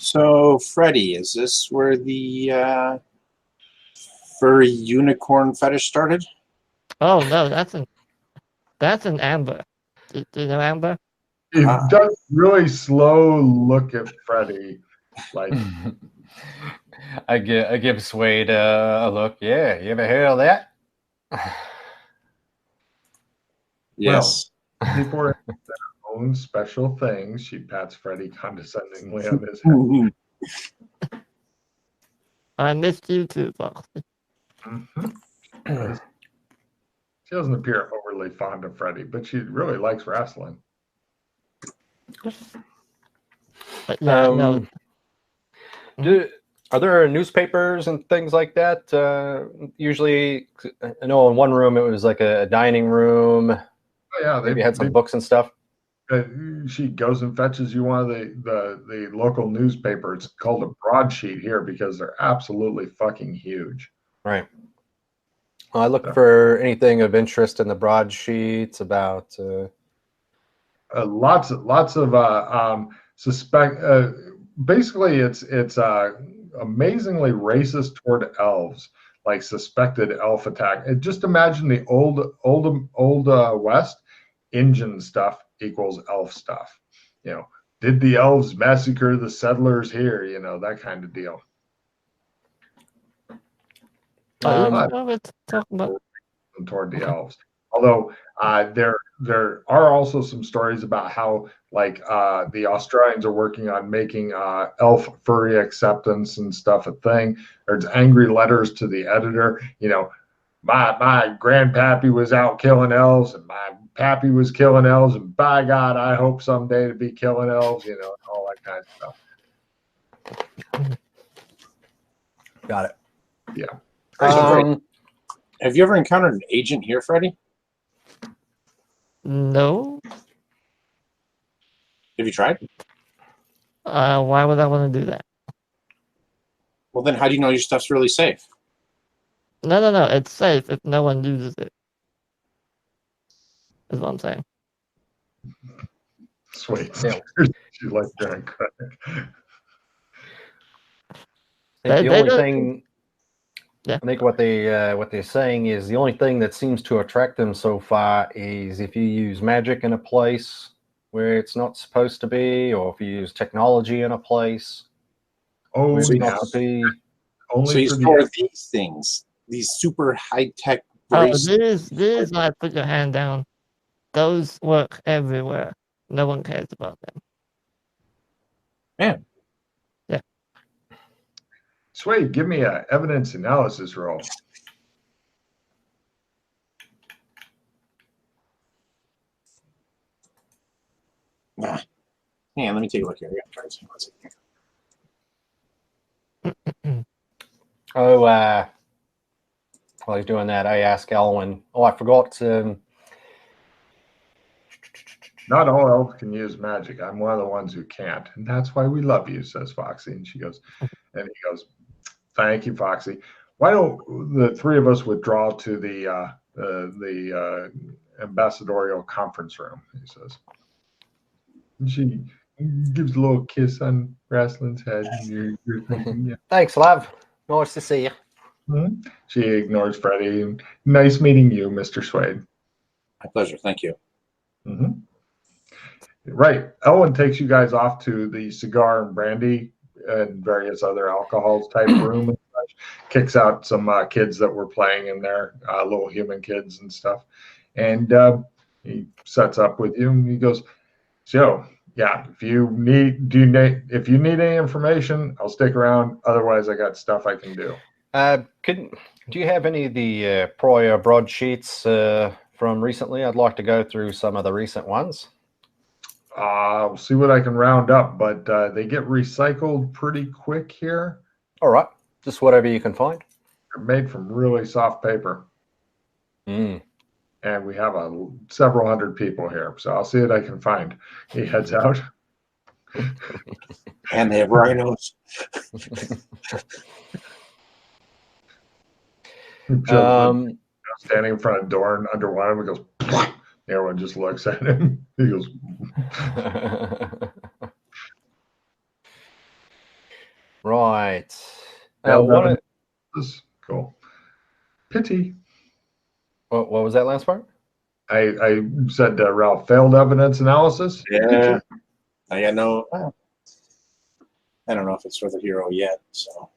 So, Freddy, is this where the furry unicorn fetish started? Oh no, that's an Amber. Do you know Amber? He does really slow look at Freddy, like I give Suede a look. Yeah, you ever heard of that? Yes. people are in their own special things. She pats Freddy condescendingly on his head. I missed you too, Foxy. Mhm. She doesn't appear overly fond of Freddy, but she really likes wrestling. But yeah, no. Are there newspapers and things like that? Usually, I know in one room it was like a dining room. Oh yeah, maybe had some books and stuff. She goes and fetches you one of the local newspapers. It's called a broadsheet here because they're absolutely fucking huge. Right. Well, I look for anything of interest in the broadsheets about. Lots of suspect. Basically, it's amazingly racist toward elves, like suspected elf attack. Just imagine the old West. Indian stuff equals elf stuff. Did the elves massacre the settlers here? That kind of deal. Toward the elves. Although there are also some stories about how the Australians are working on making elf furry acceptance and stuff a thing. There's angry letters to the editor. My grandpappy was out killing elves, and my pappy was killing elves, and by God, I hope someday to be killing elves. All that kind of stuff. Got it. Yeah. Have you ever encountered an agent here, Freddy? No. Have you tried? Why would I want to do that? Well, then how do you know your stuff's really safe? No. It's safe if no one uses it. Is what I'm saying. Sweet. She likes John Craig. The only thing. Yeah. I think what they're saying is the only thing that seems to attract them so far is if you use magic in a place where it's not supposed to be, or if you use technology in a place where it's not to be. So you store these things, these super high-tech bracelets. These like put your hand down. Those work everywhere. No one cares about them. Man. Yeah. Sway, give me an evidence analysis roll. Nah. Yeah, let me take a look here. I got cards. While he's doing that, I ask Elwyn. Oh, I forgot. Not all elves can use magic. I'm one of the ones who can't, and that's why we love you, says Foxy. And he goes, "Thank you, Foxy. Why don't the three of us withdraw to the ambassadorial conference room?" He says. And she gives a little kiss on Wrestling's head. And you're thinking, yeah. Thanks, love. Nice to see you. Mm-hmm. She ignores Freddy. Nice meeting you, Mr. Swade. My pleasure. Thank you. Mm-hmm. Right. Elwyn takes you guys off to the cigar and brandy and various other alcohols type room and such. Kicks out some kids that were playing in there, little human kids and stuff. And he sets up with you and he goes, "So, yeah, if you need any information, I'll stick around. Otherwise, I got stuff I can do." Do you have any of the prior broadsheets from recently? I'd like to go through some of the recent ones. I'll see what I can round up, but they get recycled pretty quick here. All right. Just whatever you can find. They're made from really soft paper. Mm. And we have several hundred people here, so I'll see what I can find. He heads out. And they have rhinos. Standing in front of a door and under one of them goes, everyone just looks at him. He goes, Right. Failed What evidence. Cool. Pity. what was that last part? I said Ralph, failed evidence analysis. Yeah. I got no. I don't know if it's for the hero yet. So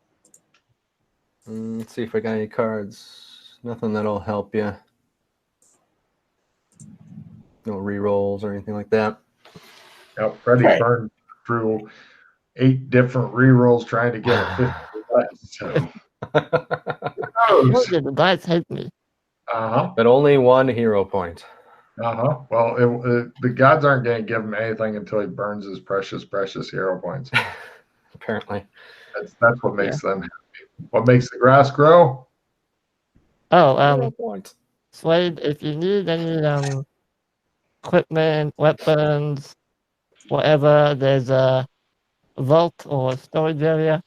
Let's see if I got any cards. Nothing that'll help you. No rerolls or anything like that. Yep, Freddie Right. burned through 8 different rerolls trying to get a 50 dice. So Why did the dice hate me? But only 1 hero point. Well, the gods aren't going to give him anything until he burns his precious hero points. Apparently. That's what makes them happy. What makes the grass grow? Oh, Slade, if you need any equipment, weapons, whatever, there's a vault or storage area.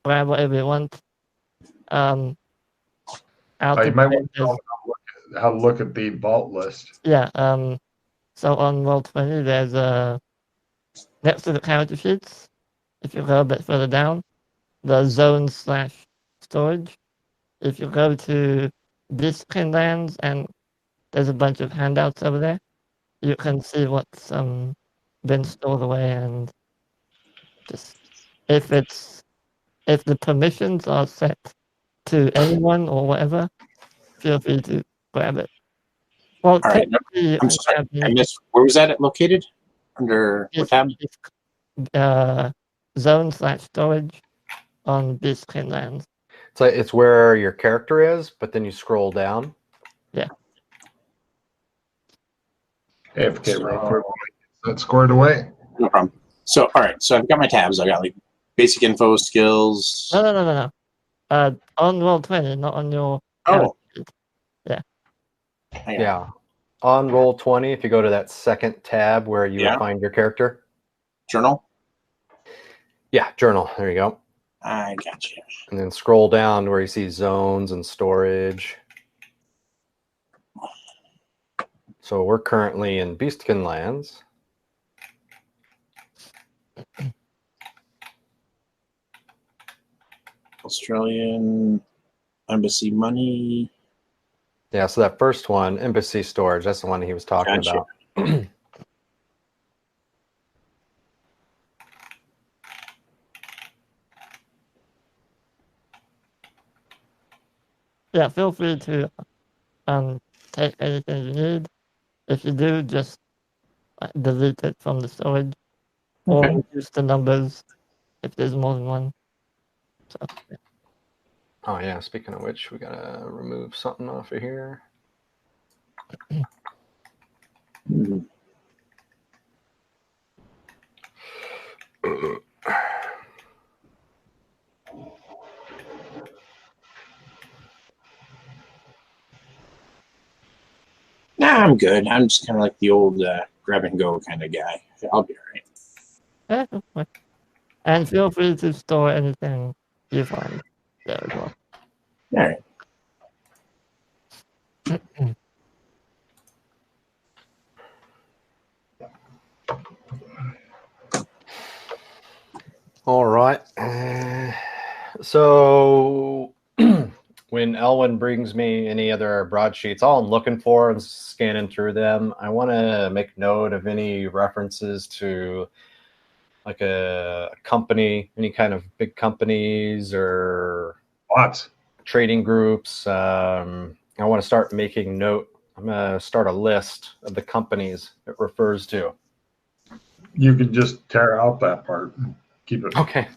Grab whatever you want. You might want to know how to look at the vault list. Yeah. So on roll 20, there's next to the character sheets. If you go a bit further down, the zone/storage. If you go to Discipline Lands, and there's a bunch of handouts over there, you can see what's been stored away, and just if the permissions are set to anyone or whatever, feel free to grab it. Well, all right. technically, I'm sorry. I missed. Where was that located? Under what tab? Zone/storage on Discipline Lands. So it's where your character is, but then you scroll down. Yeah. AFK real quick. That's scored away. No problem. So, all right. So I've got my tabs. I got like basic info, skills. No. On roll 20, not on your. Oh. Yeah. Yeah. On roll 20, if you go to that second tab where you would find your character. Journal. Yeah, journal. There you go. I got you. And then scroll down where you see zones and storage. So we're currently in Beastkin Lands. Australian embassy money. Yeah, so that first one, embassy storage, that's the one he was talking about. Yeah, feel free to take anything you need. If you do, just delete it from the storage, or reduce the numbers if there's more than one. So. Oh yeah, speaking of which, we gotta remove something off of here. Nah, I'm good. I'm just kind of like the old grab and go kind of guy. I'll be all right. And feel free to store anything you find there as well. All right. All right. So when Elwyn brings me any other broadsheets, all I'm looking for and scanning through them, I want to make note of any references to like a company, any kind of big companies or trading groups. I want to start making note. I'm going to start a list of the companies it refers to. You can just tear out that part. Keep it. Okay.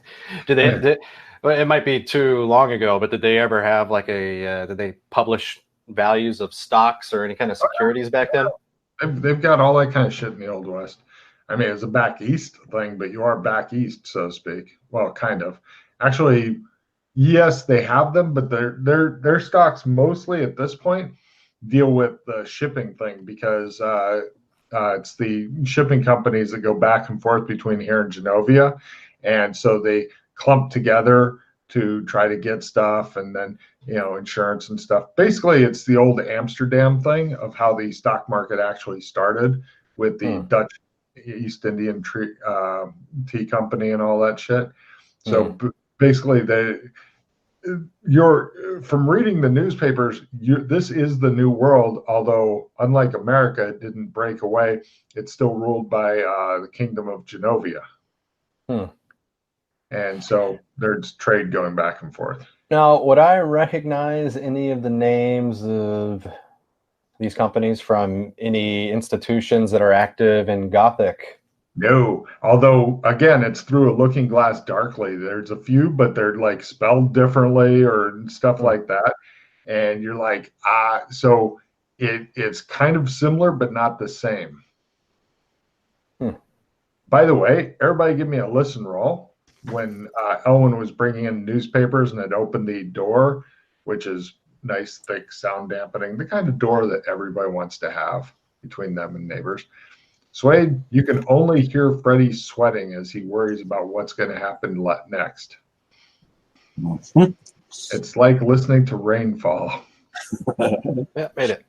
Well, it might be too long ago, but did they ever have like did they publish values of stocks or any kind of securities back then? They've got all that kind of shit in the Old West. I mean, it's a back east thing, but you are back east, so to speak. Well, kind of. Actually, yes, they have them, but their stocks mostly at this point deal with the shipping thing because it's the shipping companies that go back and forth between here and Genovia. And so they clump together to try to get stuff and then, insurance and stuff. Basically, it's the old Amsterdam thing of how the stock market actually started with the Dutch East Indian Tea Company and all that shit. So basically you're from reading the newspapers, this is the new world, although unlike America, it didn't break away. It's still ruled by the Kingdom of Genovia. And so there's trade going back and forth. Now, would I recognize any of the names of these companies from any institutions that are active in Gothic? No, although again, it's through a looking glass darkly. There's a few, but they're like spelled differently or stuff like that. And you're like, so it's kind of similar, but not the same. By the way, everybody give me a listen roll. When Elwin was bringing in newspapers and had opened the door, which is nice, thick, sound dampening, the kind of door that everybody wants to have between them and neighbors. Swade, you can only hear Freddie sweating as he worries about what's going to happen next. It's like listening to rainfall. Yeah, made it.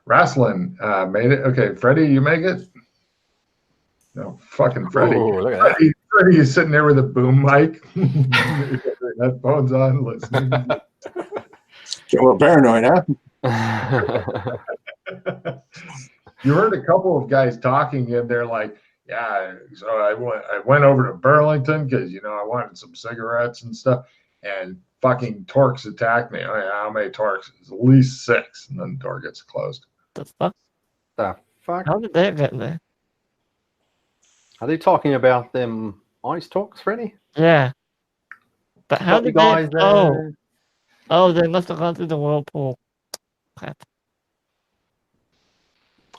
Wrestling made it. Okay, Freddie, you make it? No, fucking Freddie. Ooh, look at that. Freddie is sitting there with a boom mic, headphones on, listening. Get a little paranoid, huh? You heard a couple of guys talking, and they're like, "Yeah, so I went over to Burlington because I wanted some cigarettes and stuff, and fucking Torques attacked me. Oh, yeah, how many Torques? It's at least 6, and then the door gets closed. The fuck? The fuck? How did that get there? Are they talking about them ice talks, Freddy? Yeah. But how did guys? Oh, they must have gone through the whirlpool. Crap.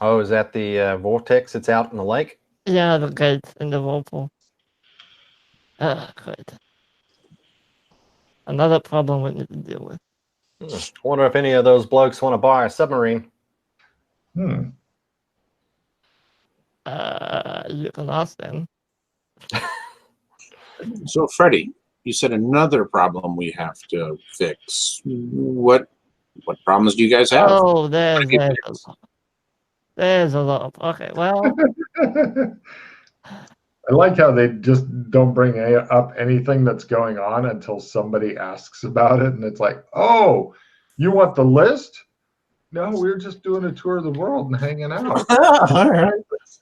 Oh, is that the vortex that's out in the lake? Yeah, the gate in the whirlpool. Great. Another problem we need to deal with. I wonder if any of those blokes want to buy a submarine. You can ask them. So, Freddie, you said another problem we have to fix. What problems do you guys have? Oh, there's a lot of. Okay, well. I like how they just don't bring up anything that's going on until somebody asks about it, and it's like, oh, you want the list? No, we're just doing a tour of the world and hanging out. All right.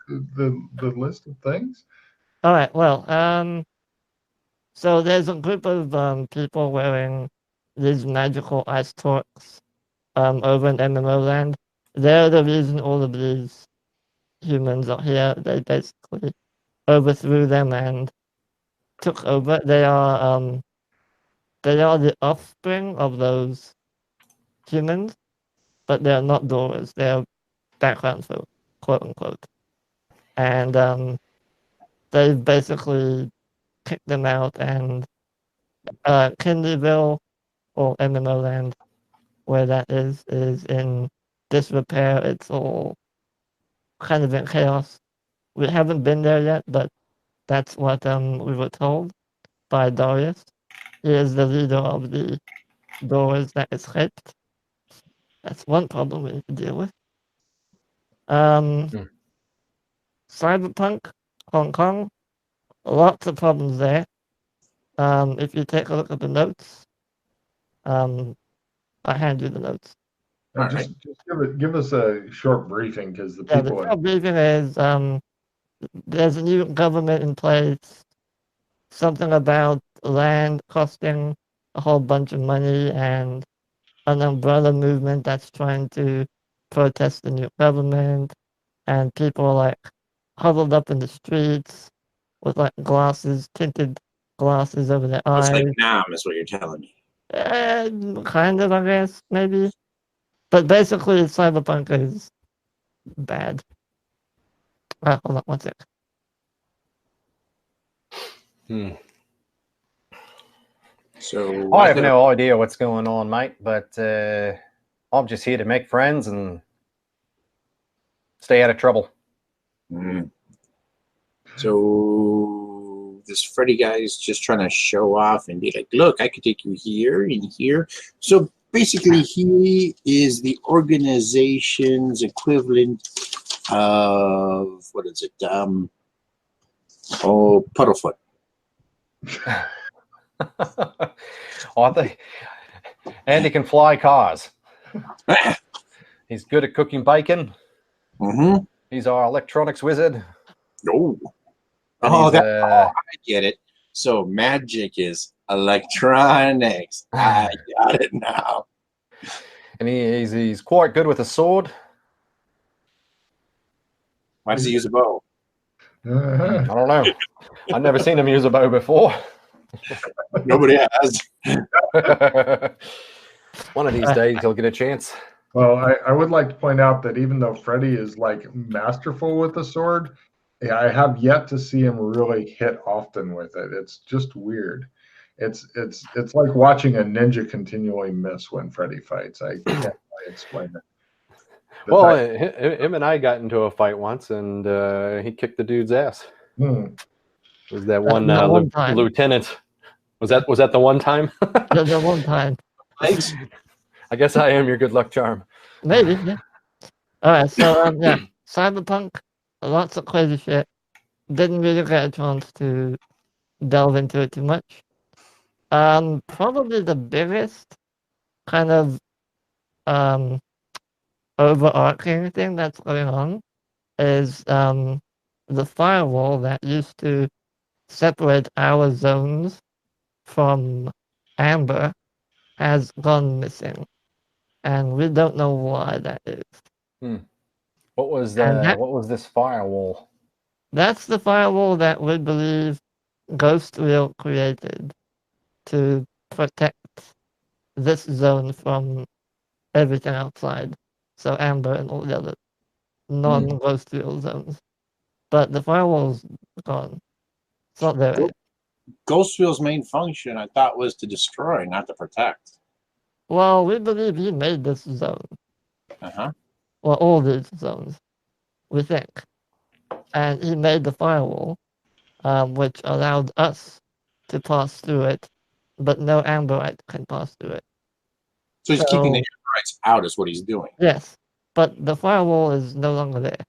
The list of things. All right. Well, so there's a group of people wearing these magical ice torques over in MMO land. They're the reason all of these humans are here. They basically overthrew them and took over. They are the offspring of those humans, but they're not doors. They're background folk, quote unquote. And they've basically kicked them out, and Kinleyville, or MMO land, where that is in disrepair. It's all kind of in chaos. We haven't been there yet, but that's what we were told by Darius. He is the leader of the doors that escaped. That's one problem we need to deal with. Cyberpunk, Hong Kong, lots of problems there. If you take a look at the notes, I hand you the notes. Just give us a short briefing, because the Yeah, people. the short briefing is there's a new government in place. Something about land costing a whole bunch of money, and an umbrella movement that's trying to protest the new government, and people are like huddled up in the streets with like tinted glasses over their eyes. It's like Nam is what you're telling me. Kind of, I guess, maybe. But basically, Cyberpunk is bad. Hold on one sec. So I have no idea what's going on, mate, but I'm just here to make friends and stay out of trouble. So this Freddy guy is just trying to show off and be like, look, I could take you here and here. So basically, he is the organization's equivalent of, what is it? Puddlefoot. Oh, I think Andy can fly cars. He's good at cooking bacon. Mm-hmm. He's our electronics wizard. Oh, I get it. So magic is electronics. I got it now. And he's quite good with a sword. Why does he use a bow? I don't know. I've never seen him use a bow before. Nobody has. One of these days he'll get a chance. Well, I would like to point out that even though Freddy is like masterful with the sword, I have yet to see him really hit often with it. It's just weird. It's like watching a ninja continually miss when Freddy fights. I can't really explain it. Well, him and I got into a fight once, and he kicked the dude's ass. Hmm. Was that one time. lieutenant? Was that the one time? The one time. Thanks. I guess I am your good luck charm. Maybe, yeah. All right, so yeah, Cyberpunk, lots of crazy shit. Didn't really get a chance to delve into it too much. Probably the biggest kind of overarching thing that's going on is the firewall that used to separate our zones from Amber has gone missing, and we don't know why that is. What was this firewall? That's the firewall that we believe Ghost Wheel created to protect this zone from everything outside. So Amber and all the other non-Ghost Wheel zones. But the firewall's gone. It's not there yet. Ghost Wheel's main function, I thought, was to destroy, not to protect. Well, we believe he made this zone. Uh-huh. Well, all these zones, we think. And he made the firewall, which allowed us to pass through it, but no Amberite can pass through it. So he's keeping the Amberites out is what he's doing. Yes, but the firewall is no longer there,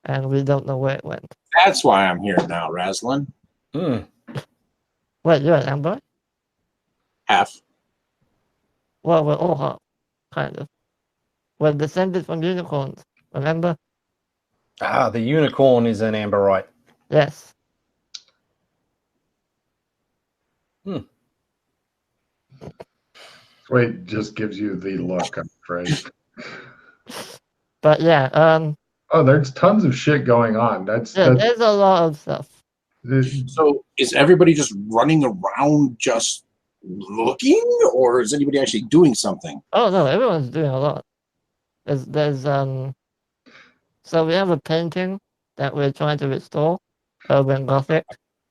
and we don't know where it went. That's why I'm here now, Raslin. Wait, you're an Amberite? Half. Well, we're all half, kind of. We're descended from unicorns, remember? The unicorn is an Amberite. Yes. Wait, just gives you the look, I'm afraid. But yeah, oh, there's tons of shit going on. That's there's a lot of stuff. So is everybody just running around just looking, or is anybody actually doing something? Oh no, everyone's doing a lot. There's so we have a painting that we're trying to restore over in Gothic.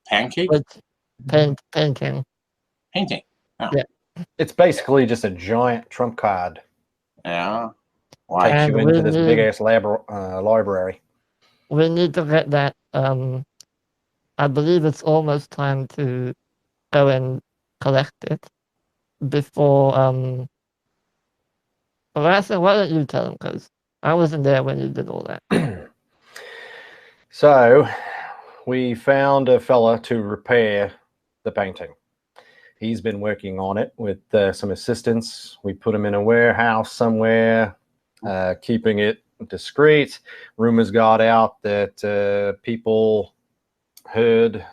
Pancake? Which painting. Painting. Oh. Yeah. It's basically just a giant trump card. Yeah. Why takes you into this big ass library? We need to get that. I believe it's almost time to go and collect it before. Why don't you tell them? Because I wasn't there when you did all that. So, we found a fella to repair the painting. He's been working on it with some assistants. We put him in a warehouse somewhere, keeping it discreet. Rumors got out that people heard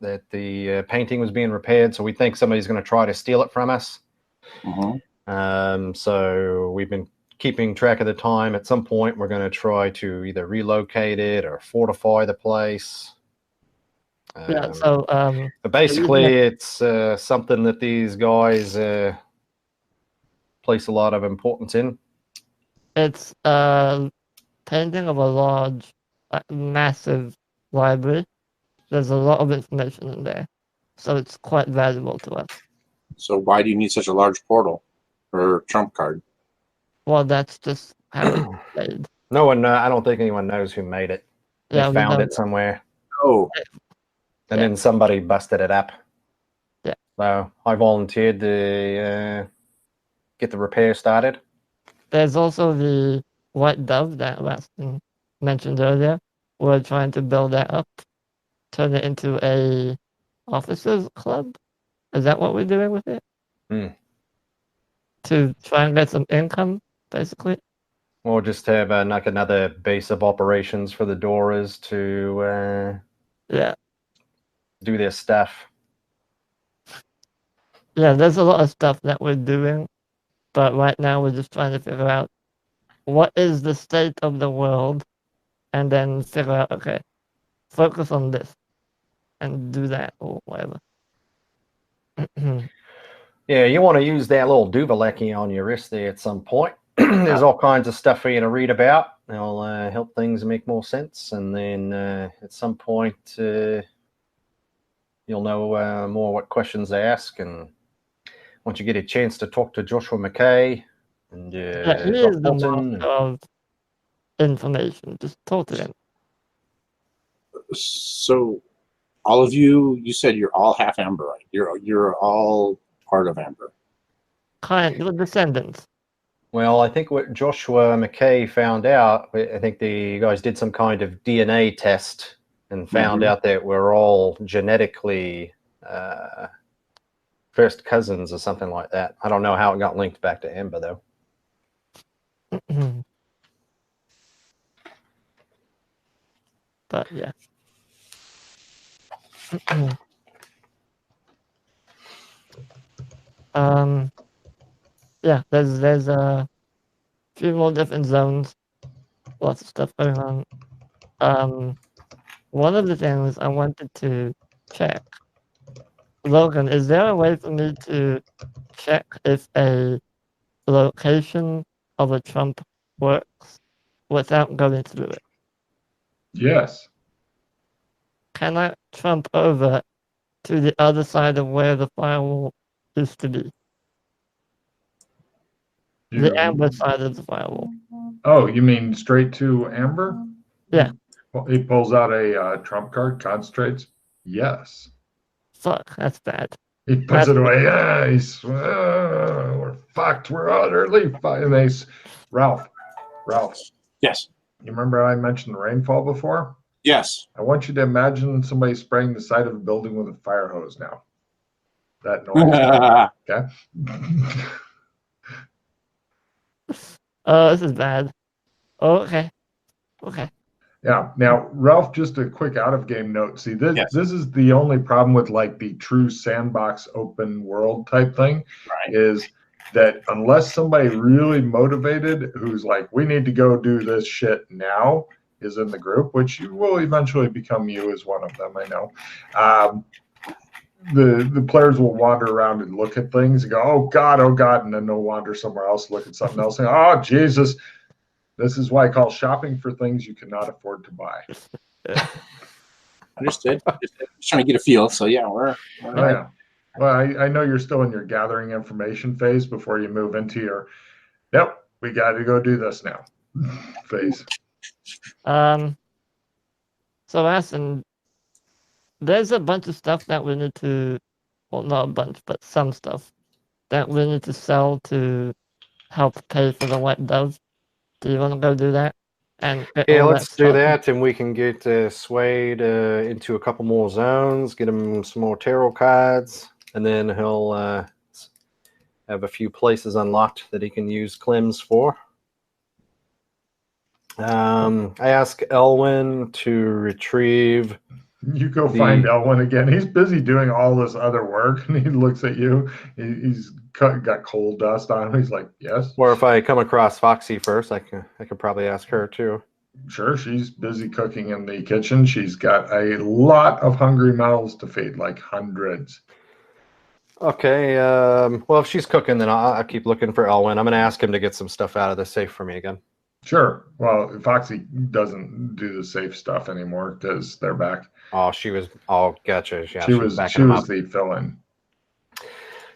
that the painting was being repaired, so we think somebody's going to try to steal it from us. So we've been keeping track of the time. At some point, we're going to try to either relocate it or fortify the place. But basically, it's something that these guys place a lot of importance in. It's a painting of a large, massive library. There's a lot of information in there, so it's quite valuable to us. So why do you need such a large portal or trump card? Well, that's just how it's made. No one, I don't think anyone knows who made it. They found it somewhere. Oh. And then somebody busted it up. Yeah. So I volunteered to get the repair started. There's also the White Dove that Rastin mentioned earlier. We're trying to build that up, turn it into a officers club. Is that what we're doing with it? To try and get some income, basically? Or just have like another base of operations for the Doras to do their stuff. Yeah, there's a lot of stuff that we're doing, but right now we're just trying to figure out what is the state of the world, and then figure out, okay, focus on this, and do that, or whatever. Yeah, you want to use that little Duvaleki on your wrist there at some point. There's all kinds of stuff for you to read about. It'll help things make more sense. And then at some point, you'll know more what questions to ask. And once you get a chance to talk to Joshua McKay and he is the master of information. Just talk to him. So, all of you said you're all half Amber, right? You're all part of Amber. The descendants. Well, I think what Joshua McKay found out, I think you guys did some kind of DNA test and found out that we're all genetically first cousins or something like that. I don't know how it got linked back to Amber, though. But yeah. Yeah, there's a few more different zones, lots of stuff going on. One of the things I wanted to check, Logan, is there a way for me to check if a location of a trump works without going through it? Yes. Can I trump over to the other side of where the firewall used to be? The Amber side of the firewall. Oh, you mean straight to Amber? Yeah. Well, he pulls out a trump card, concentrates. Yes. Fuck, that's bad. He puts it away. Yeah, we're fucked. We're utterly fucked. Ralph. Yes. You remember I mentioned the rainfall before? Yes. I want you to imagine somebody spraying the side of a building with a fire hose now. That noise. Okay. Oh, this is bad. Oh, okay. Yeah. Now, Ralph, just a quick out-of-game note. See, this is the only problem with like the true sandbox open world type thing, is that unless somebody really motivated who's like, we need to go do this shit now, is in the group, which you will eventually become you as one of them, I know. The players will wander around and look at things and go, oh God, and then they'll wander somewhere else, look at something else, and oh Jesus. This is why I call shopping for things you cannot afford to buy. Understood. Just trying to get a feel. So yeah, we're yeah. Well, I know you're still in your gathering information phase before you move into your, yep, we got to go do this now phase. So Aston, there's a bunch of stuff that we need to, well, not a bunch, but some stuff that we need to sell to help pay for the White Dove. Do you want to go do that? Yeah, let's do that, and we can get Swade into a couple more zones, get him some more tarot cards, and then he'll have a few places unlocked that he can use Clems for. I asked Elwyn to retrieve. You go find Elwyn again. He's busy doing all this other work, and he looks at you. He's got coal dust on him. He's like, yes. Or if I come across Foxy first, I could probably ask her too. Sure, she's busy cooking in the kitchen. She's got a lot of hungry mouths to feed, like hundreds. Okay. Well, if she's cooking, then I'll keep looking for Elwyn. I'm going to ask him to get some stuff out of the safe for me again. Sure. Well, Foxy doesn't do the safe stuff anymore because they're back. Oh, she was. Oh, gotcha. Yeah, she was the fill-in.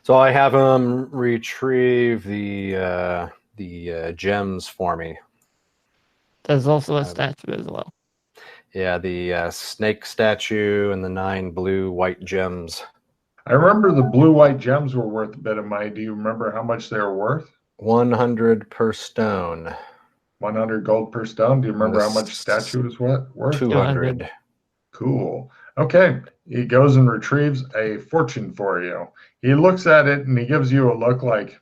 So I have him retrieve the gems for me. There's also a statue as well. Yeah, the snake statue and the 9 blue-white gems. I remember the blue-white gems were worth a bit of money. Do you remember how much they were worth? 100 per stone. 100 gold per stone. Do you remember how much statue is worth? 200. Cool. Okay, he goes and retrieves a fortune for you. He looks at it and he gives you a look like,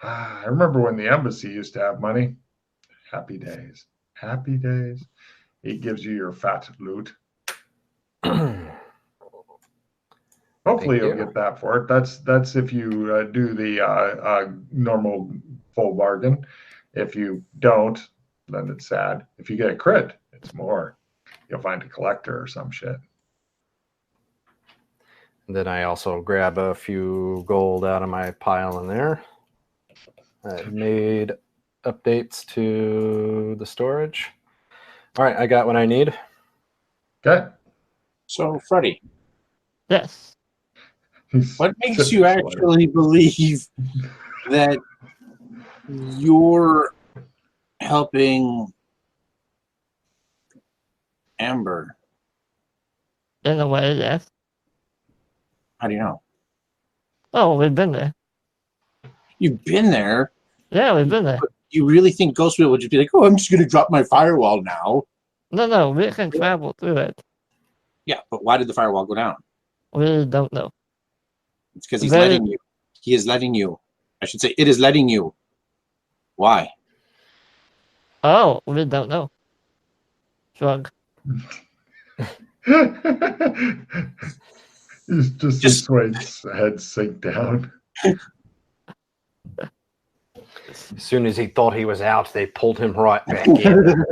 I remember when the embassy used to have money. Happy days. Happy days. He gives you your fat loot. Hopefully you'll get that for it. That's if you do the normal full bargain. If you don't, then it's sad. If you get a crit, it's more. You'll find a collector or some shit. And then I also grab a few gold out of my pile in there. I made updates to the storage. All right, I got what I need. Okay. So, Freddie. Yes. What makes you actually believe that you're helping Amber? In a way, yes. How do you know? Oh, we've been there. You've been there? Yeah, we've been there. But you really think Ghostwheel would just be like, oh, I'm just going to drop my firewall now? No, we can travel through it. Yeah, but why did the firewall go down? We don't know. It's because he's letting you. He is letting you. I should say, it is letting you. Why? Oh, we don't know. Shrug. He's just Swade's head sink down. As soon as he thought he was out, they pulled him right back in.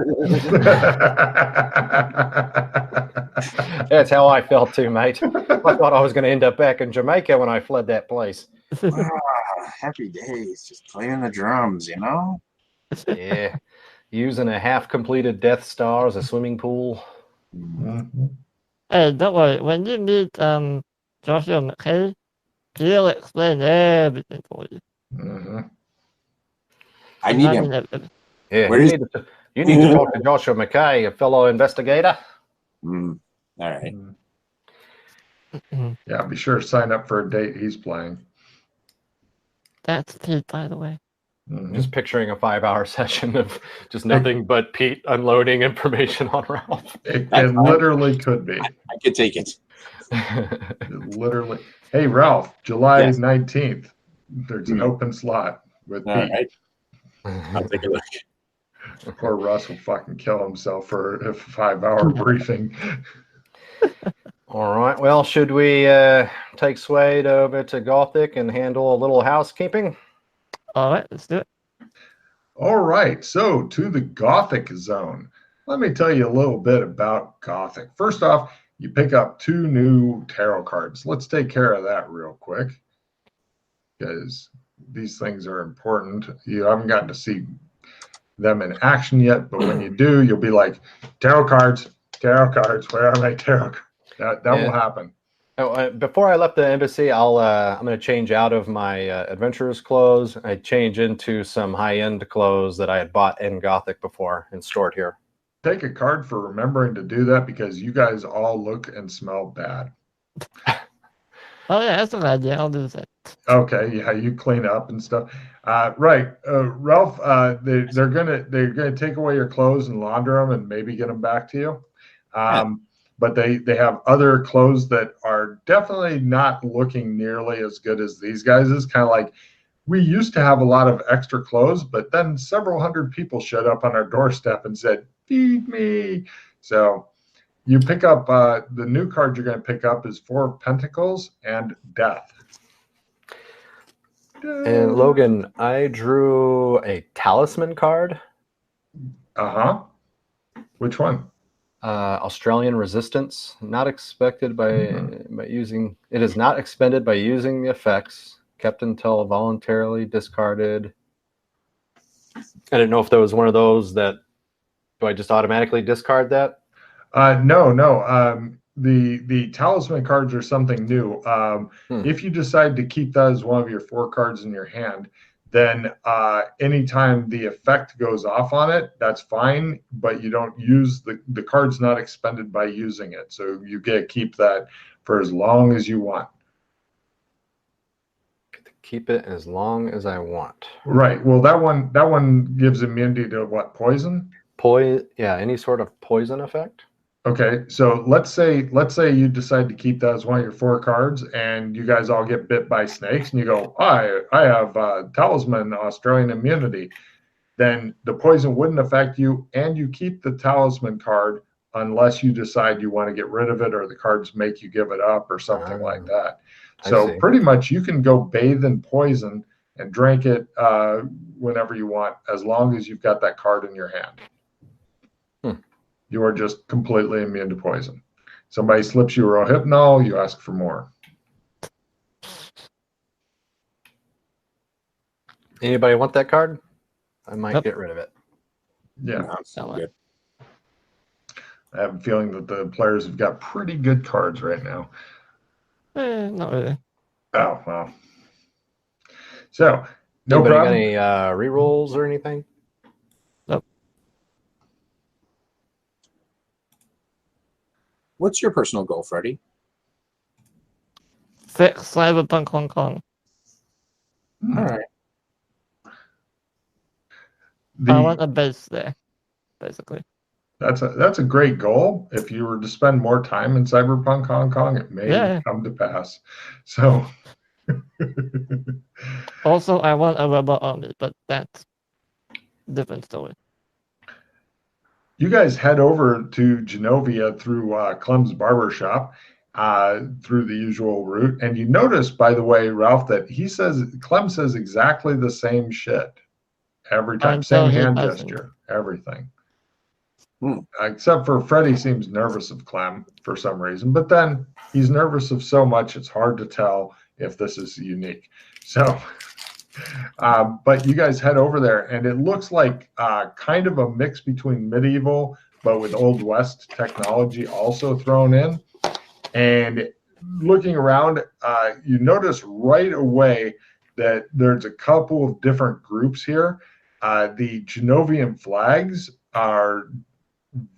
That's how I felt too, mate. I thought I was going to end up back in Jamaica when I fled that place. Happy days, just playing the drums, you know? Yeah, using a half-completed Death Star as a swimming pool. Mm-hmm. Hey, don't worry. When you meet Joshua McKay, he'll explain everything for you. Mm-hmm. I need him. Yeah, you need to talk to Joshua McKay, a fellow investigator. All right. Yeah, be sure to sign up for a date he's playing. That's Pete, by the way. Mm-hmm. Just picturing a 5-hour session of just nothing but Pete unloading information on Ralph. It literally could be. I could take it. Literally. Hey, Ralph, July 19th, there's an open slot with Pete. Right. I'll take a look. Poor Russ will fucking kill himself for a 5-hour briefing. All right. Well, should we take Swade over to Gothic and handle a little housekeeping? All right, let's do it. All right. So to the Gothic zone. Let me tell you a little bit about Gothic. First off, you pick up 2 new tarot cards. Let's take care of that real quick, because these things are important. You haven't gotten to see them in action yet, but when you do, you'll be like, tarot cards, where are my tarot cards? That will happen. Oh, before I left the embassy, I'm going to change out of my adventurer's clothes. I change into some high-end clothes that I had bought in Gothic before and stored here. Take a card for remembering to do that, because you guys all look and smell bad. Oh yeah, that's an idea. I'll do that. Okay, yeah, you clean up and stuff. Right, Ralph. They're gonna take away your clothes and launder them and maybe get them back to you. But they have other clothes that are definitely not looking nearly as good as these guys. It's kind of like, we used to have a lot of extra clothes, but then several hundred people showed up on our doorstep and said, "Feed me." So you pick up the new card you're going to pick up is 4 of Pentacles and Death. And Logan, I drew a talisman card. Which one? Australian Resistance. Not expected by using. It is not expended by using the effects. Kept until voluntarily discarded. I didn't know if there was one of those that. Do I just automatically discard that? No. The talisman cards are something new. If you decide to keep that as one of your 4 cards in your hand, then anytime the effect goes off on it, that's fine, but you don't use the card's not expended by using it. So you get to keep that for as long as you want. Keep it as long as I want. Right. Well, that one gives immunity to what, poison? Yeah, any sort of poison effect. Okay, so let's say you decide to keep that as one of your 4 cards, and you guys all get bit by snakes, and you go, I have talisman Australian immunity. Then the poison wouldn't affect you, and you keep the talisman card unless you decide you want to get rid of it, or the cards make you give it up, or something like that. So pretty much you can go bathe in poison and drink it whenever you want, as long as you've got that card in your hand. You are just completely immune to poison. Somebody slips you Rohypnol, you ask for more. Anybody want that card? I might get rid of it. Yeah. No, it's not good. I have a feeling that the players have got pretty good cards right now. Not really. Oh, well. So, no Anybody problem. got any rerolls or anything? Nope. What's your personal goal, Freddie? Fix Cyberpunk Hong Kong. All right. I want a base there, basically. That's a great goal. If you were to spend more time in Cyberpunk Hong Kong, it may come to pass. So also, I want a robot army, but that's a different story. You guys head over to Genovia through Clem's Barbershop, through the usual route, and you notice, by the way, Ralph, that Clem says exactly the same shit every time, same hand gesture, everything. Except for Freddie seems nervous of Clem for some reason, but then he's nervous of so much it's hard to tell if this is unique. So, but you guys head over there, and it looks like kind of a mix between medieval, but with Old West technology also thrown in. And looking around, you notice right away that there's a couple of different groups here. The Genovian flags are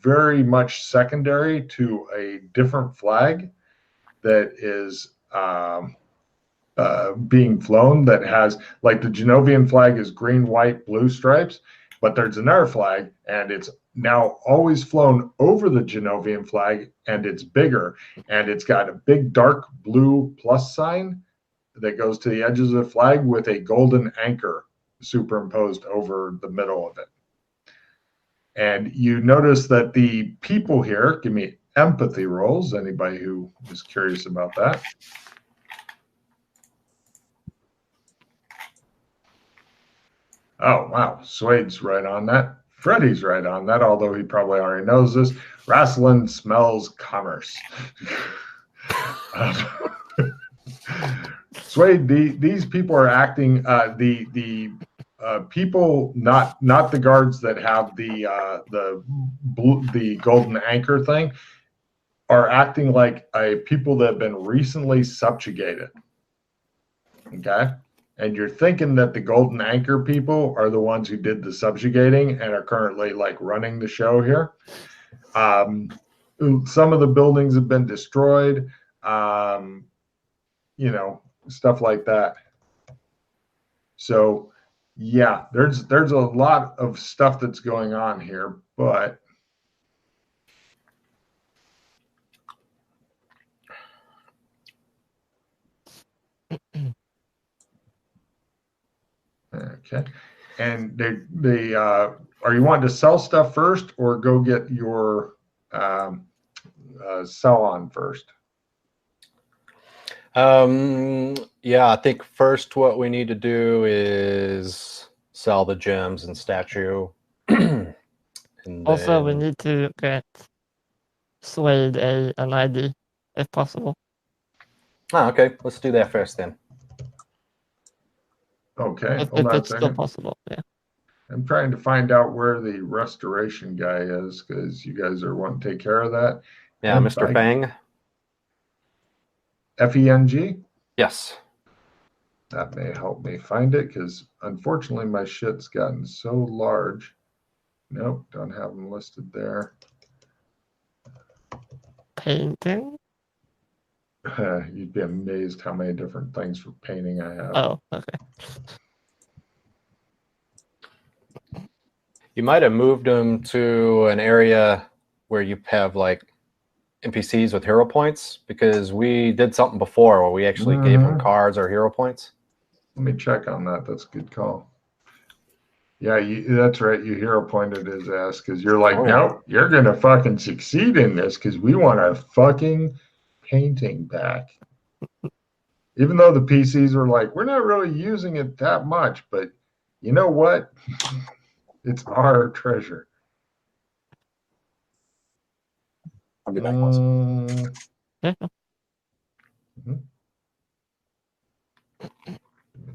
very much secondary to a different flag that is being flown, that has, like, the Genovian flag is green, white, blue stripes, but there's another flag, and it's now always flown over the Genovian flag, and it's bigger, and it's got a big dark blue plus sign that goes to the edges of the flag with a golden anchor superimposed over the middle of it. And you notice that the people here, give me empathy rolls, anybody who is curious about that. Oh, wow. Suede's right on that. Freddie's right on that, although he probably already knows this. Rasslin smells commerce. Suede, these people are acting, people, not the guards that have the golden anchor thing, are acting like people that have been recently subjugated. Okay? And you're thinking that the golden anchor people are the ones who did the subjugating and are currently, like, running the show here. Some of the buildings have been destroyed, you know, stuff like that. So, yeah, there's a lot of stuff that's going on here, but okay. And they are you wanting to sell stuff first, or go get your sell on first? Yeah, I think first what we need to do is sell the gems and statue. And also, we need to get Suede an ID, if possible. Oh, okay. Let's do that first then. Okay, if hold on a it's still second. possible, yeah. I'm trying to find out where the restoration guy is, because you guys are wanting to take care of that. Yeah, And Mr. Fang. FENG? Yes. That may help me find it, because unfortunately my shit's gotten so large. Nope, don't have them listed there. Painting? You'd be amazed how many different things for painting I have. Oh, okay. You might have moved them to an area where you have, like, NPCs with hero points, because we did something before where we actually gave them cards or hero points. Let me check on that. That's a good call. Yeah, that's right. You hero pointed his ass because you're like, nope, you're going to fucking succeed in this because we want a fucking painting back. Even though the PCs were like, we're not really using it that much, but you know what? It's our treasure. I'll be back once. Yeah.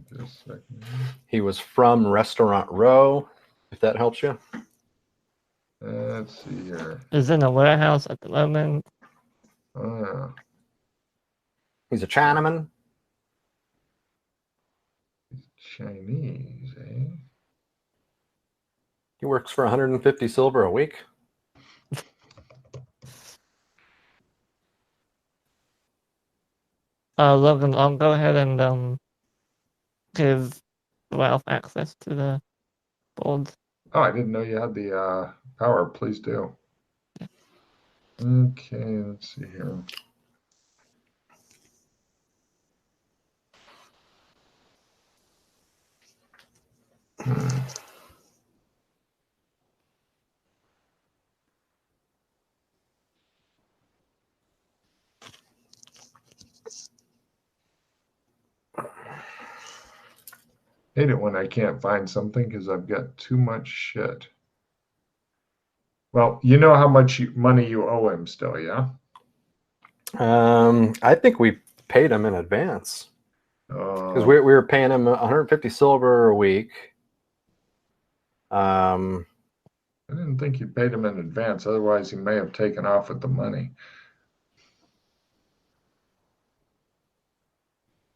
Just a second. He was from Restaurant Row, if that helps you. Let's see here. He's in a warehouse at the moment. Oh, yeah. He's a Chinaman. Chinese, eh? He works for 150 silver a week. Logan, I'll go ahead and give Ralph access to the boards. Oh, I didn't know you had the power. Please do. Okay, let's see here. Hate it when I can't find something because I've got too much shit. Well, you know how much money you owe him still, yeah? I think we paid him in advance. Because we were paying him 150 silver a week. I didn't think you paid him in advance. Otherwise, he may have taken off with the money.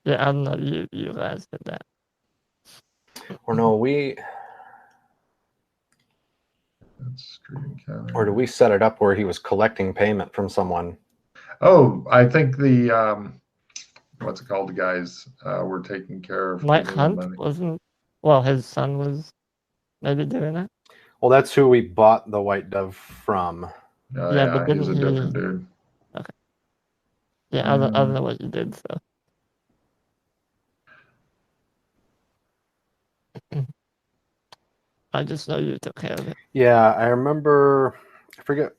Yeah, I don't know. You guys did that. Or no, we... Or do we set it up where he was collecting payment from someone? Oh, I think the what's it called? The guys were taking care of Mike Hunt wasn't. Well, his son was maybe doing that. Well, that's who we bought the White Dove from. Oh, yeah, but he's a different dude. Okay. Yeah, I don't know what you did. So. I just know you took care of it. Yeah, I remember. I forget.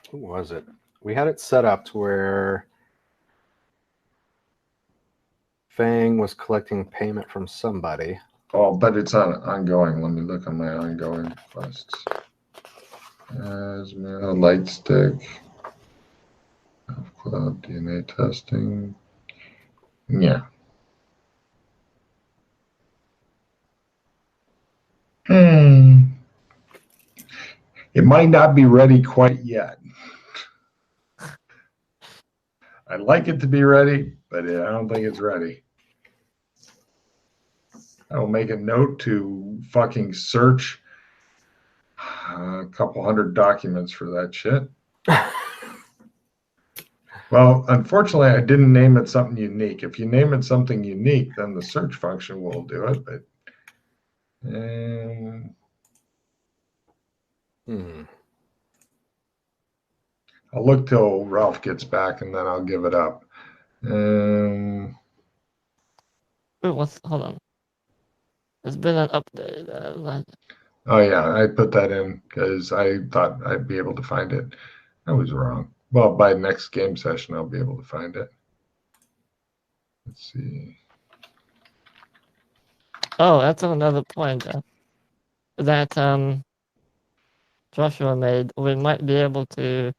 Who was it? We had it set up to where Fang was collecting payment from somebody. Oh, but it's ongoing. Let me look on my ongoing quests. Asthma, light stick, cloud DNA testing. Yeah. It might not be ready quite yet. I'd like it to be ready, but I don't think it's ready. I'll make a note to fucking search a couple hundred documents for that shit. Well, unfortunately, I didn't name it something unique. If you name it something unique, then the search function will do it. But I'll look till Ralph gets back, and then I'll give it up. Hold on. There's been an update. Oh yeah, I put that in because I thought I'd be able to find it. I was wrong. Well, by next game session, I'll be able to find it. Let's see. Oh, that's another point that Joshua made. We might be able to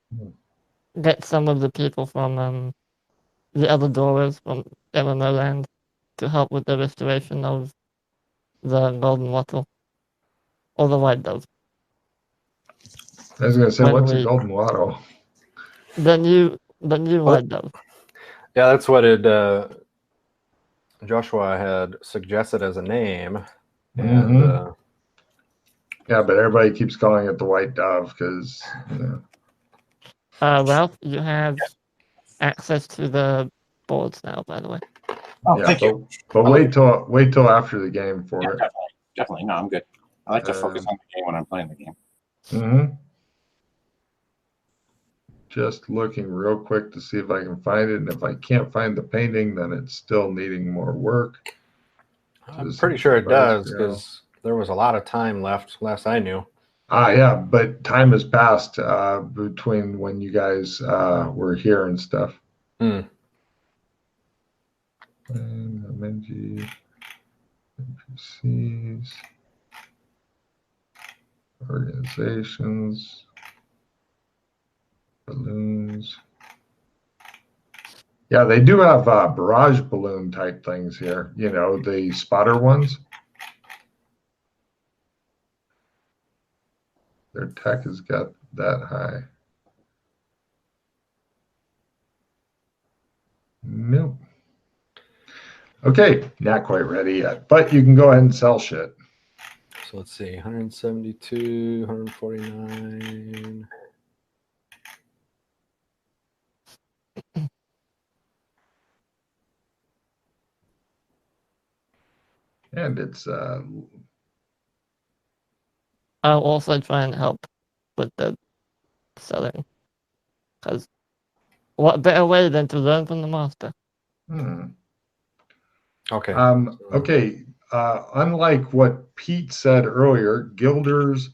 get some of the people from the other doorways from MMO Land to help with the restoration of the golden wattle or the white dove. I was going to say, what's a golden wattle? The new white dove. Yeah, that's what Joshua had suggested as a name. And yeah, but everybody keeps calling it the white dove because, Ralph, you have access to the boards now, by the way. Oh, thank you. But wait till after the game for it. Definitely. No, I'm good. I like to focus on the game when I'm playing the game. just looking real quick to see if I can find it. And if I can't find the painting, then it's still needing more work. I'm pretty sure it does, because there was a lot of time left, last I knew. Yeah, but time has passed between when you guys were here and stuff. Hmm. MNG, NPCs, organizations, balloons. Yeah, they do have barrage balloon type things here. You know, the spotter ones. Their tech has got that high. Nope. Okay, not quite ready yet, but you can go ahead and sell shit. So let's see, 172, 149. And it's I'll also try and help with the selling. Because what better way than to learn from the master? Okay. Okay. Unlike what Pete said earlier, guilders,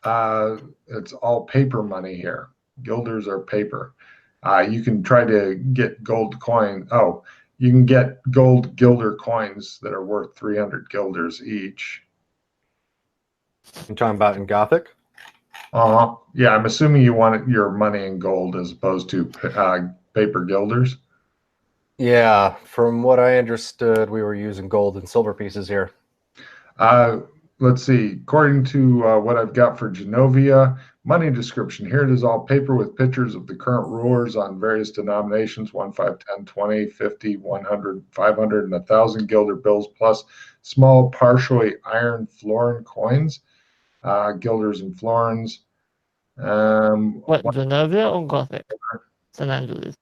it's all paper money here. Guilders are paper. You can try to get gold coin. Oh, you can get gold guilder coins that are worth 300 guilders each. You're talking about in Gothic? Yeah, I'm assuming you want your money in gold as opposed to paper guilders. Yeah, from what I understood, we were using gold and silver pieces here. Let's see. According to what I've got for Genovia, money description. Here it is all paper with pictures of the current rulers on various denominations, 1, 5, 10, 20, 50, 100, 500, and 1,000 guilder bills, plus small partially iron florin coins, guilders and florins. What, Genovia or Gothic? St. Andrews.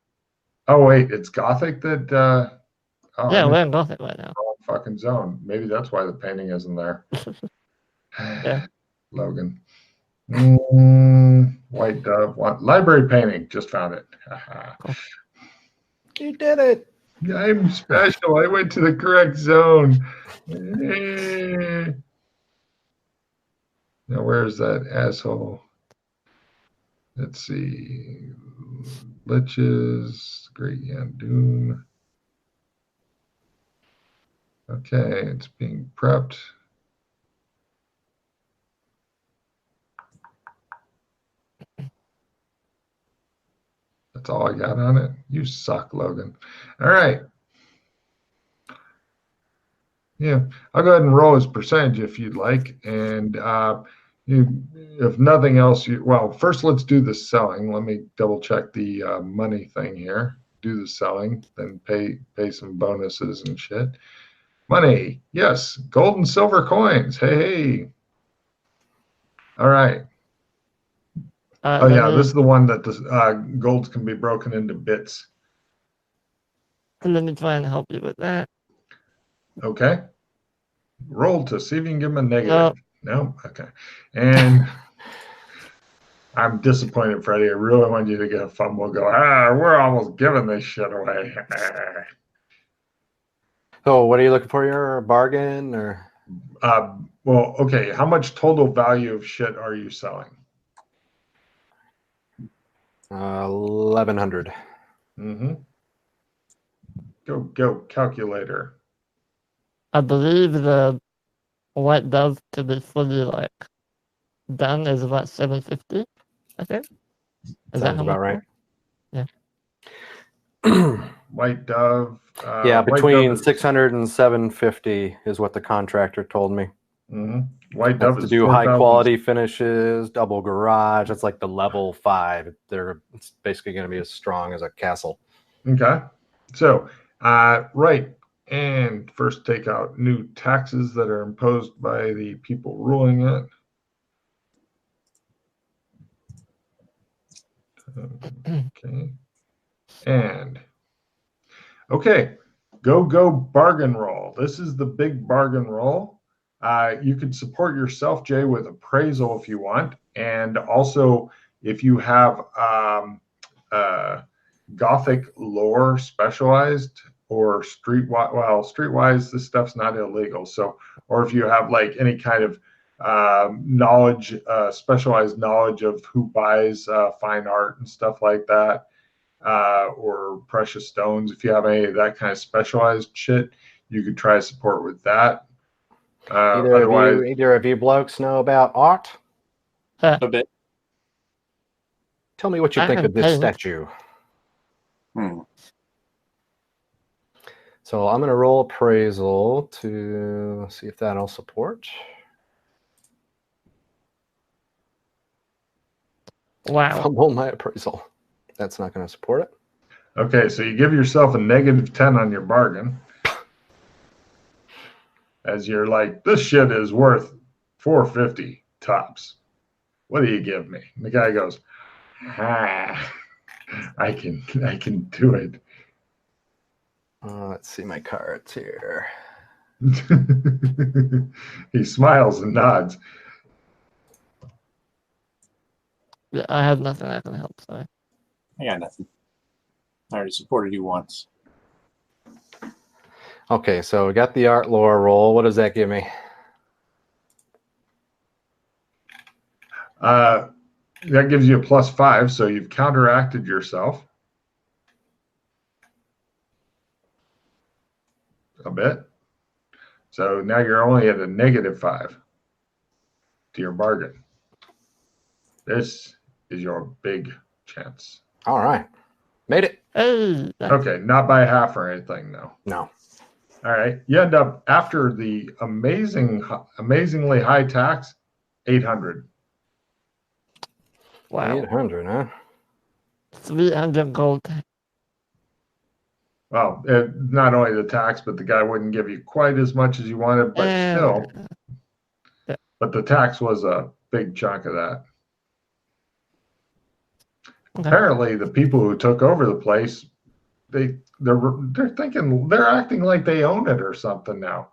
Oh, wait, it's Gothic that... yeah, we're in Gothic right now. Wrong fucking zone. Maybe that's why the painting isn't there. Yeah. Logan. White Dove. Library painting. Just found it. Cool. You did it. I'm special. I went to the correct zone. Now, where's that asshole? Let's see. Liches. Great Yandoon. Okay, it's being prepped. That's all I got on it. You suck, Logan. All right. Yeah, I'll go ahead and roll his percentage if you'd like. And if nothing else, well, first let's do the selling. Let me double check the money thing here. Do the selling, then pay some bonuses and shit. Money, yes, gold and silver coins. Hey. All right. Oh yeah, this is the one that the golds can be broken into bits. Let me try and help you with that. Okay. Roll to see if you can give him a negative. No? Okay. And I'm disappointed, Freddie. I really want you to get a fumble. Go, we're almost giving this shit away. So what are you looking for here? A bargain or? Well, okay. How much total value of shit are you selling? 1,100. Mm-hmm. Go, calculator. I believe the White Dove to be fully done is about 750, I think. Sounds about right. Yeah. White Dove. Yeah, between 600 and 750 is what the contractor told me. Mm-hmm. White Dove is to do high quality finishes, double garage. It's like the level 5. It's basically going to be as strong as a castle. Okay. So, right. And first take out new taxes that are imposed by the people ruling it. Okay. And okay, go bargain roll. This is the big bargain roll. You could support yourself, Jay, with appraisal if you want. And also, if you have Gothic lore specialized or streetwise. Well, streetwise, this stuff's not illegal. So, or if you have like any kind of knowledge, specialized knowledge of who buys fine art and stuff like that, or precious stones, if you have any of that kind of specialized shit, you could try support with that. Either of you blokes know about art? A bit. Tell me what you think of this statue. So I'm going to roll appraisal to see if that'll support. Wow. I'll roll my appraisal. That's not going to support it. Okay, so you give yourself a -10 on your bargain. As you're like, this shit is worth $450 tops. What do you give me? And the guy goes, I can do it. Let's see my cards here. He smiles and nods. Yeah, I have nothing that can help. Sorry. I got nothing. I already supported you once. Okay, so we got the art lore roll. What does that give me? That gives you a +5, so you've counteracted yourself a bit. So now you're only at a -5 to your bargain. This is your big chance. All right. Made it. Hey. Okay, not by half or anything, though. No. All right. You end up, after the amazingly high tax, 800. Wow. 800, huh? 300 gold. Well, not only the tax, but the guy wouldn't give you quite as much as you wanted, but still. Yeah. But the tax was a big chunk of that. Okay. Apparently, the people who took over the place, they're thinking, they're acting like they own it or something now.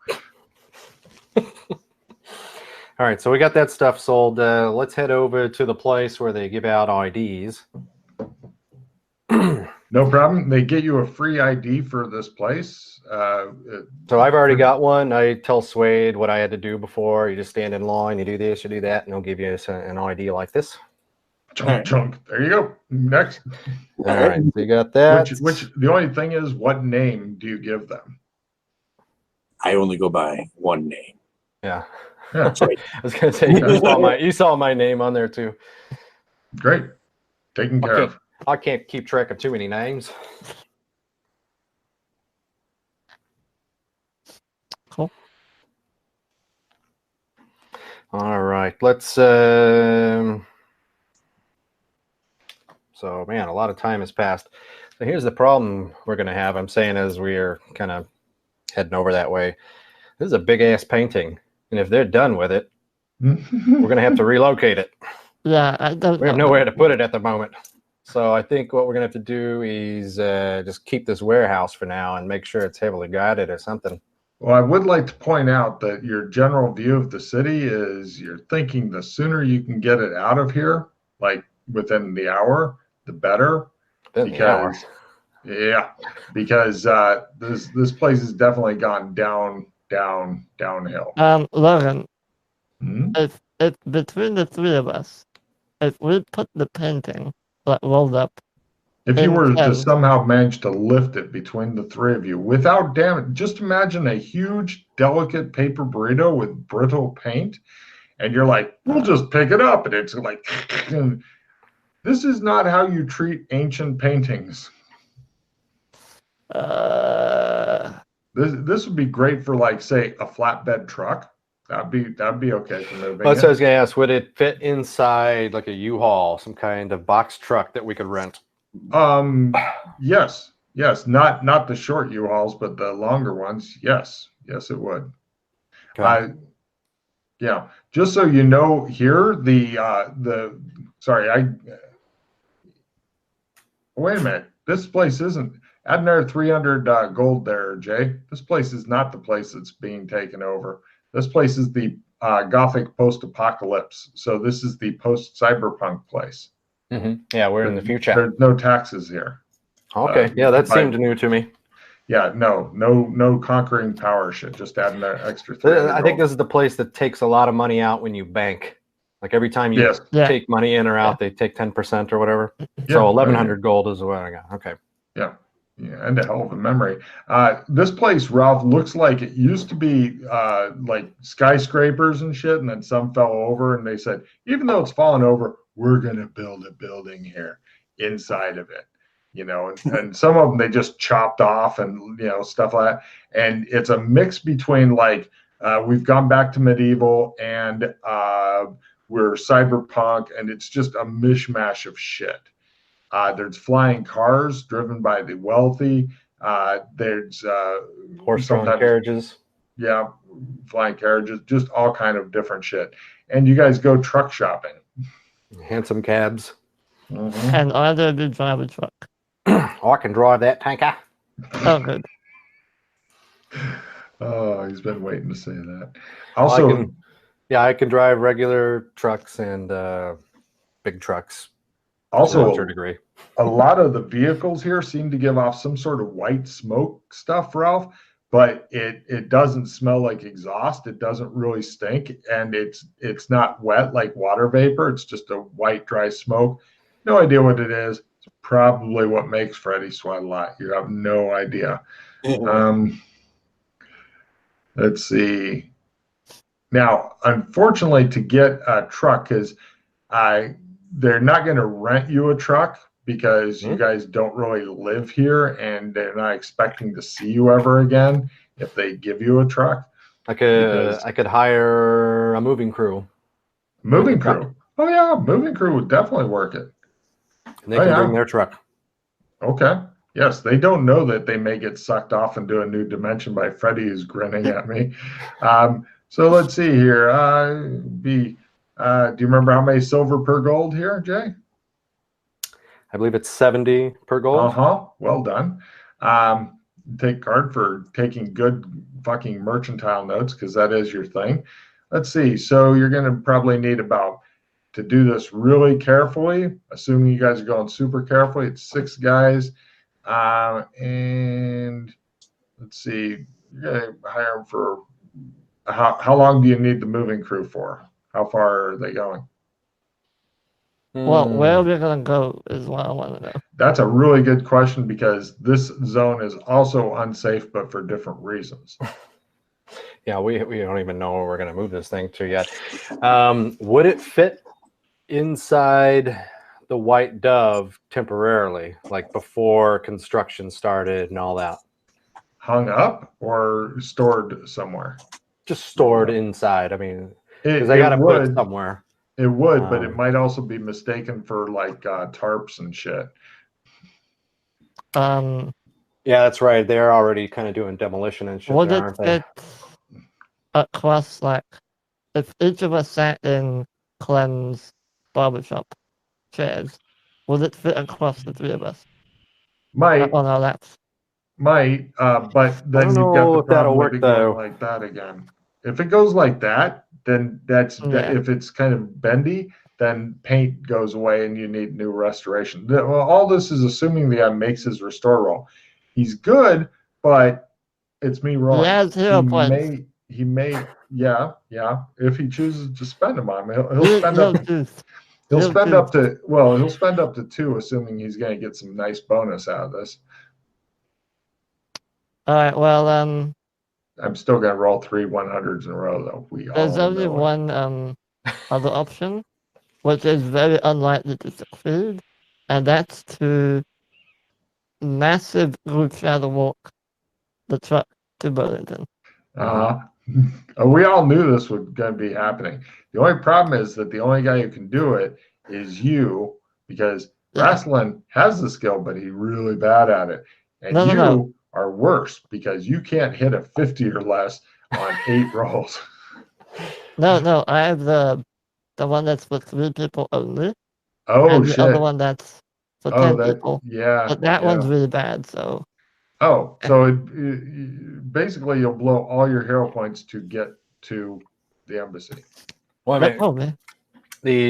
All right, so we got that stuff sold. Let's head over to the place where they give out IDs. No problem. They get you a free ID for this place. So I've already got one. I tell Suede what I had to do before. You just stand in line, you do this, you do that, and they'll give you an ID like this. Chunk. There you go. Next. All right, so you got that. Which the only thing is, what name do you give them? I only go by one name. Yeah. Yeah. I was gonna say you saw my name on there too. Great. Taken care of. I can't keep track of too many names. Cool. All right, let's. So, man, a lot of time has passed. So here's the problem we're going to have. I'm saying as we're kind of heading over that way. This is a big ass painting, and if they're done with it, we're going to have to relocate it. Yeah, I don't. We have nowhere to put it at the moment. So I think what we're going to have to do is just keep this warehouse for now and make sure it's heavily guarded or something. Well, I would like to point out that your general view of the city is you're thinking the sooner you can get it out of here, like within the hour, the better. Because this place has definitely gone downhill. Logan, Hmm? if between the three of us, if we put the painting like rolled up, If you were to and- somehow manage to lift it between the three of you without damage, just imagine a huge, delicate paper burrito with brittle paint, and you're like, we'll just pick it up. And it's like, this is not how you treat ancient paintings. This would be great for, like, say, a flatbed truck. That'd be okay for moving. That's what I was going to ask. Would it fit inside like a U-Haul, some kind of box truck that we could rent? Yes, not the short U-Hauls, but the longer ones. Yes, it would. Okay. Yeah. Just so you know, here wait a minute. This place isn't. Add another 300 gold there, Jay. This place is not the place that's being taken over. This place is the Gothic post-apocalypse. So this is the post-cyberpunk place. Yeah, we're in the future. There's no taxes here. Okay, yeah, that seemed new to me. Yeah, no conquering power shit. Just adding that extra 300 I think this is the place that takes a lot of money out when you bank. Like every time you take money in or out, they take 10% or whatever. So 1,100 gold is what I got. Okay. Yeah, and a hell of a memory. This place, Ralph, looks like it used to be like skyscrapers and shit, and then some fell over, and they said, even though it's fallen over, we're gonna build a building here inside of it. And some of them they just chopped off and stuff like that. And it's a mix between like we've gone back to medieval and we're cyberpunk, and it's just a mishmash of shit. There's flying cars driven by the wealthy. There's horse-drawn carriages. Yeah, flying carriages, just all kind of different shit. And you guys go truck shopping. Handsome cabs. And either do drive a truck. I can drive that tanker. Oh, good. Oh, he's been waiting to say that. Also, I can drive regular trucks and big trucks. Also, to a degree. A lot of the vehicles here seem to give off some sort of white smoke stuff, Ralph, but it doesn't smell like exhaust. It doesn't really stink, and it's not wet like water vapor. It's just a white, dry smoke. No idea what it is. It's probably what makes Freddy sweat a lot. You have no idea. Let's see. Now, unfortunately, to get a truck, because they're not going to rent you a truck because you guys don't really live here, and they're not expecting to see you ever again if they give you a truck. I could hire a moving crew. Moving crew. Oh yeah, moving crew would definitely work it. And they can bring their truck. Okay. Yes, they don't know that they may get sucked off into a new dimension by Freddy, who's grinning at me. So let's see here. Do you remember how many silver per gold here, Jay? I believe it's 70 per gold. Well done. Take card for taking good fucking mercantile notes, because that is your thing. Let's see. So you're going to probably need to do this really carefully, assuming you guys are going super carefully. It's 6 guys. And let's see. You're going to hire them for how long do you need the moving crew for? How far are they going? Well, where are we going to go is what I want to know. That's a really good question, because this zone is also unsafe, but for different reasons. Yeah, we don't even know where we're going to move this thing to yet. Would it fit inside the White Dove temporarily, like before construction started and all that? Hung up or stored somewhere? Just stored inside. I mean, because I got to put it somewhere. It would, but it might also be mistaken for like tarps and shit. Yeah, that's right. They're already kind of doing demolition and shit. Would it fit across, like, if each of us sat in Clem's barbershop chairs, would it fit across the 3 of us? Might. On our laps. Might, but then you've got the problem with it going like that again. If it goes like that, then if it's kind of bendy, then paint goes away and you need new restoration. All this is assuming the guy makes his restore roll. He's good, but it's me wrong. He has 0 points. He may, yeah. If he chooses to spend them on him, he'll spend up. He'll spend up to 2, assuming he's going to get some nice bonus out of this. All right. Well, I'm still going to roll 3 100s in a row, though. There's only one other option, which is very unlikely to succeed, and that's to massive group shadow walk the truck to Burlington. We all knew this was going to be happening. The only problem is that the only guy who can do it is you, because Wrestling has the skill, but he's really bad at it. And you are worse, because you can't hit a 50 or less on 8 rolls. No, I have the one that's for 3 people only. Oh, and shit. The other one that's for 10 people. Yeah. But that one's really bad, so. Oh, so basically you'll blow all your hero points to get to the embassy. Well, I mean,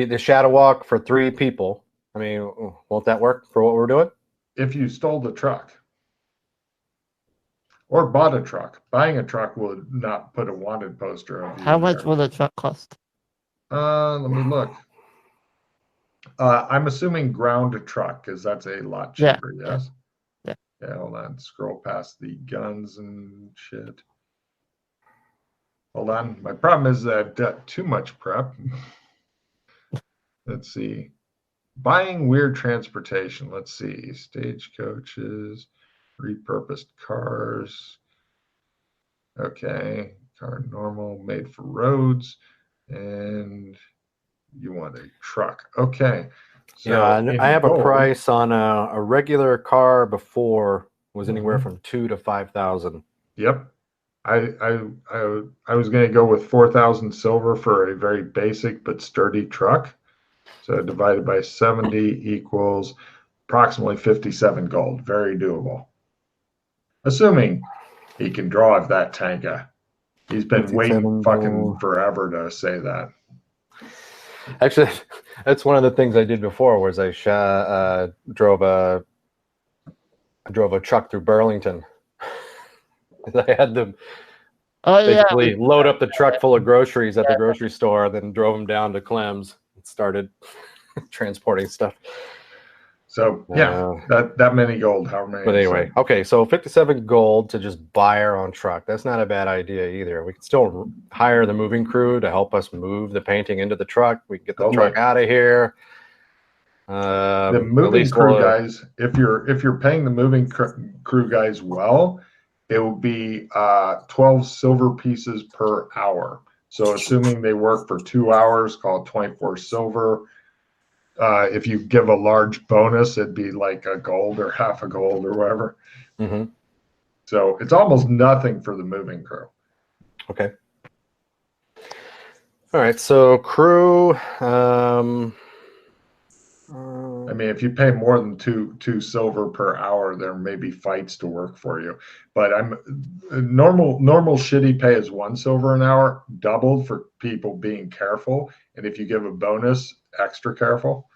the shadow walk for 3 people I mean, won't that work for what we're doing? If you stole the truck or bought a truck, buying a truck would not put a wanted poster of you. How much will the truck cost? Let me look. I'm assuming ground truck because that's a lot cheaper. Yes. Yeah. Yeah. Hold on. Scroll past the guns and shit. Hold on. My problem is that I've got too much prep. Let's see. Buying weird transportation. Let's see. Stagecoaches, repurposed cars. Okay. Car normal, made for roads. And you want a truck. Okay. So yeah, I have a price on a regular car before was anywhere from 2,000 to 5,000. Yep. I was going to go with 4,000 silver for a very basic but sturdy truck. So divided by 70 equals approximately 57 gold. Very doable. Assuming he can drive that tanker. He's been waiting fucking forever to say that. Actually, that's one of the things I did before was I drove a truck through Burlington. I had to basically load up the truck full of groceries at the grocery store, then drove them down to Clem's and started transporting stuff. So yeah, that many gold, how many? But anyway, okay, so 57 gold to just buy our own truck. That's not a bad idea either. We can still hire the moving crew to help us move the painting into the truck. We can get the truck out of here. The moving crew guys, if you're paying the moving crew guys well, it will be 12 silver pieces per hour. So assuming they work for 2 hours, call it 24 silver. If you give a large bonus, it'd be like a gold or half a gold or whatever. Mm-hmm. So it's almost nothing for the moving crew. Okay. All right. So crew. I mean, if you pay more than two silver per hour, there may be fights to work for you. But normal shitty pay is 1 silver an hour, doubled for people being careful. And if you give a bonus, extra careful.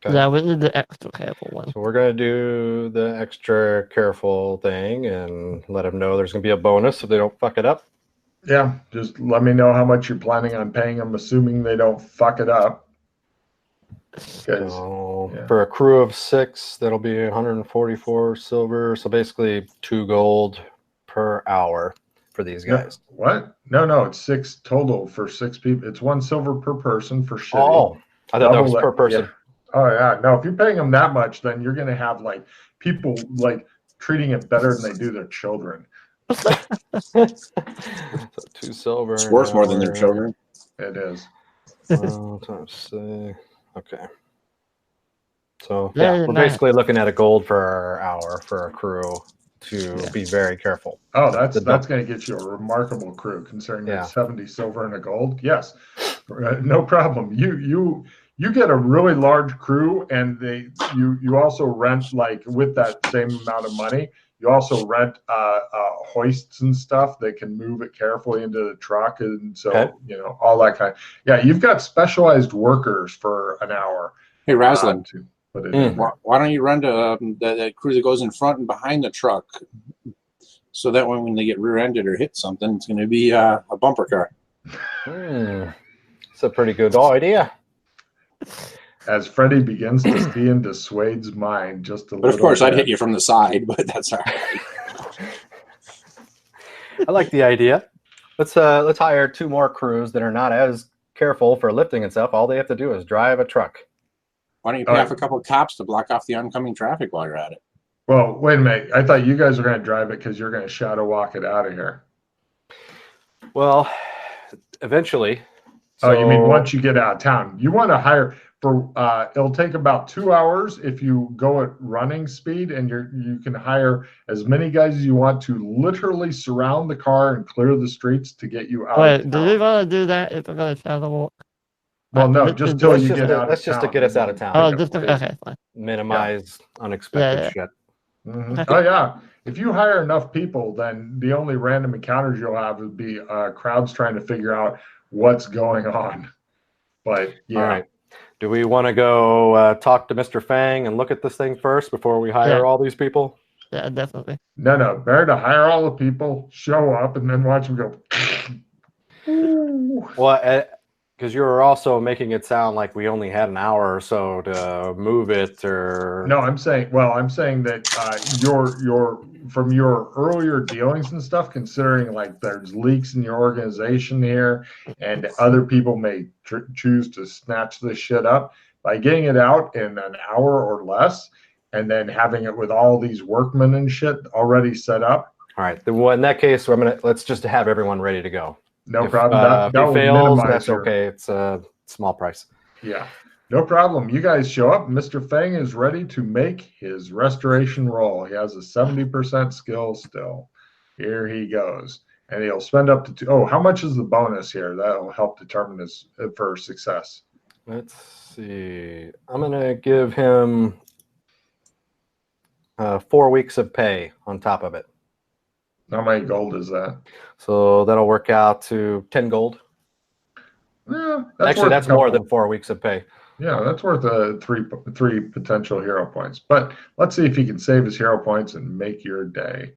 Okay. Yeah, we need the extra careful one. So we're gonna do the extra careful thing and let them know there's gonna be a bonus if they don't fuck it up. Yeah, just let me know how much you're planning on paying them, assuming they don't fuck it up. So for a crew of 6, that'll be 144 silver. So basically 2 gold per hour for these guys. No, what? No, it's 6 total for 6 people. It's 1 silver per person for shitty. Oh, I thought that was per person. Yeah. Oh yeah, no. If you're paying them that much, then you're gonna have like people like treating it better than they do their children. So 2 silver. It's worth more than their children. It is. Okay. So yeah, we're basically looking at a gold per hour for a crew to be very careful. Oh, that's going to get you a remarkable crew considering it's 70 silver and a gold. Yes, no problem. You get a really large crew, and you also rent, like, with that same amount of money. You also rent hoists and stuff that can move it carefully into the truck, and so all that kind. Yeah, you've got specialized workers for an hour. Hey, Raslin, why don't you run to the crew that goes in front and behind the truck, so that when they get rear-ended or hit something, it's going to be a bumper car. It's a pretty good idea. As Freddie begins to see into Swade's mind just a little. But of course, I'd hit you from the side, but that's all right. I like the idea. Let's hire 2 more crews that are not as careful for lifting and stuff. All they have to do is drive a truck. Why don't you pay off a couple of cops to block off the oncoming traffic while you're at it? Well, wait a minute. I thought you guys were going to drive it because you're going to shadow walk it out of here. Well, eventually. So, you mean once you get out of town? You want to hire for? It'll take about 2 hours if you go at running speed, and you can hire as many guys as you want to literally surround the car and clear the streets to get you out. Wait, do we want to do that if we're going to shadow walk? Well, no, just till you get out of town. That's just to get us out of town. Oh, just okay, fine. Minimize unexpected shit. Mm-hmm. Oh yeah, if you hire enough people, then the only random encounters you'll have would be crowds trying to figure out what's going on. But yeah. All right. Do we want to go talk to Mr. Fang and look at this thing first before we hire all these people? Yeah, definitely. No. Better to hire all the people, show up, and then watch them go. Well, because you were also making it sound like we only had an hour or so to move it, or No, I'm saying that your from your earlier dealings and stuff, considering like there's leaks in your organization here, and other people may choose to snatch this shit up by getting it out in an hour or less, and then having it with all these workmen and shit already set up. All right. Well, in that case, let's just have everyone ready to go. No problem. If he fails, that's okay. It's a small price. Yeah, no problem. You guys show up. Mr. Fang is ready to make his restoration roll. He has a 70% skill still. Here he goes. And he'll spend up to how much is the bonus here? That'll help determine his for success. Let's see. I'm going to give him 4 weeks of pay on top of it. How many gold is that? So that'll work out to 10 gold. Yeah, that's more than 4 weeks of pay. Yeah, that's worth three potential hero points. But let's see if he can save his hero points and make your day.